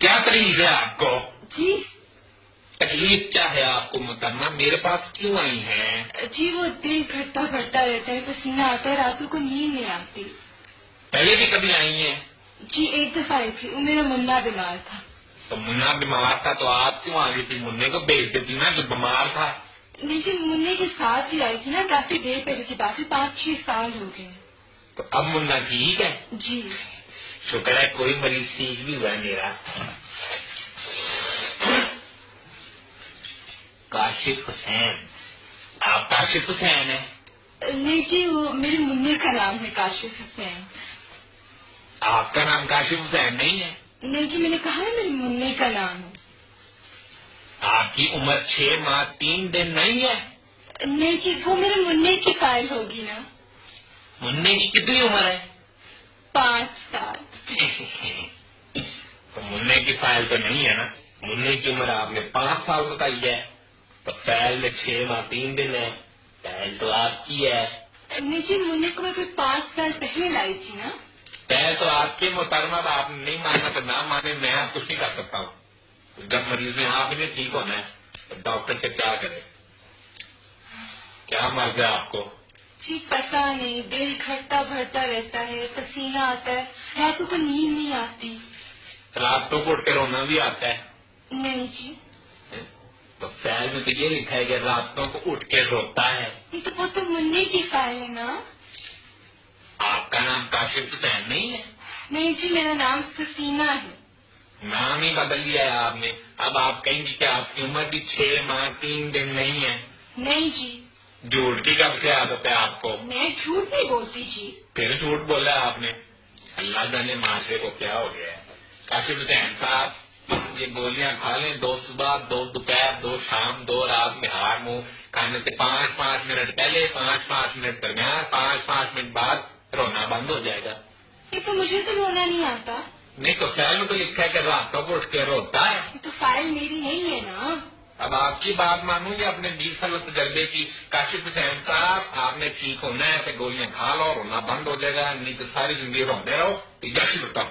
کیا تکلیف ہے آپ کو؟ جی تکلیف کیا ہے آپ کو محترمہ؟ میرے پاس کیوں آئی ہیں؟ جی وہ دل گھٹتا بھرتا رہتا ہے، پسینہ آتا ہے، راتوں کو نیند نہیں آتی۔ پہلے بھی کبھی آئی ہیں؟ جی ایک دفعہ آئی تھی، وہ میرا منا بیمار تھا۔ تو منا بیمار تھا تو آپ کیوں آ گئی تھی؟ منہ کو بھیج دیتی نا جو بیمار تھا۔ نہیں جی منہ کے ساتھ ہی آئی تھی نا، کافی دیر پہلے کی بات ہے، 5-6 سال ہو گئے۔ تو اب منا ٹھیک ہے؟ جی شکر ہے کوئی مریض ٹھیک بھی ہوا ہے میرا۔ کاشف حسین، آپ کاشف حسین ہیں؟ نہیں جی وہ میرے منہ کا نام ہے کاشف حسین۔ آپ کا نام کاشف حسین نہیں ہے؟ نہیں جی میں نے کہا ہے میرے منہ کا نام ہے۔ آپ کی عمر 6 ماہ 3 دن نہیں ہے؟ نہیں جی وہ میرے منہ کی فائل ہوگی نا۔ منہ کی کتنی عمر ہے؟ 5 سال۔ تو منہ کی فائل تو نہیں ہے نا، منہ کی عمر آپ نے 5 سال بتائی ہے، تو فائل میں 6 ماہ 3 دن ہے، فائل تو آپ کی ہے۔ نہیں جی منہ کو میں کوئی 5 سال پہلے لائی تھی نا۔ فائل تو آپ کے محترمہ، آپ نے نہیں ماننا تو نہ مانے، میں آپ کچھ نہیں کر سکتا ہوں۔ جب مریض نے آپ نے ٹھیک ہونا ہے تو ڈاکٹر سے کیا کرے؟ کیا مرض ہے آپ کو؟ جی پتا نہیں، دل گھٹتا بھرتا رہتا ہے، پسینہ آتا ہے، راتوں کو نیند نہیں آتی۔ راتوں کو اٹھ کے رونا بھی آتا ہے؟ نہیں جی تو فائل میں تو یہ لکھا ہے کہ راتوں کو اٹھ کے روتا ہے۔ یہ تو وہ تو منہ کی فائل ہے نا۔ آپ کا نام کاشف حسین نہیں ہے؟ نہیں جی میرا نام سفینہ ہے۔ نام ہی بدل لیا ہے آپ نے۔ اب آپ کہیں گے کہ آپ کی عمر بھی 6 ماہ 3 دن نہیں ہے۔ نہیں جی جھوٹ کی کب سے عادت ہے آپ کو؟ میں جھوٹ نہیں بولتی جی۔ پھر جھوٹ بولا آپ نے؟ اللہ جانے معاشرے کو کیا ہو گیا ہے۔ کاشف حسین صاحب یہ گولیاں کھا لیں، 2 صبح 2 دوپہر 2 شام 2 رات میں ہار منہ کھانے سے 5-5 منٹ پہلے 5-5 منٹ درمیان 5-5 منٹ بعد رونا بند ہو جائے گا۔ یہ تو مجھے تو رونا نہیں آتا۔ نہیں تو فائل میں تو لکھا ہے کہ راتوں کو اٹھ کے روتا ہے۔ یہ تو فائل میری نہیں ہے نا۔ اب آپ کی بات مانوں گے اپنے 20 سال تجربے کی۔ کاشف حسین صاحب آپ نے ٹھیک ہونا ہے کہ گولیاں کھا لو، رونا بند ہو جائے گا، نہیں تو ساری زندگی روتے رہو۔ جیسے لٹا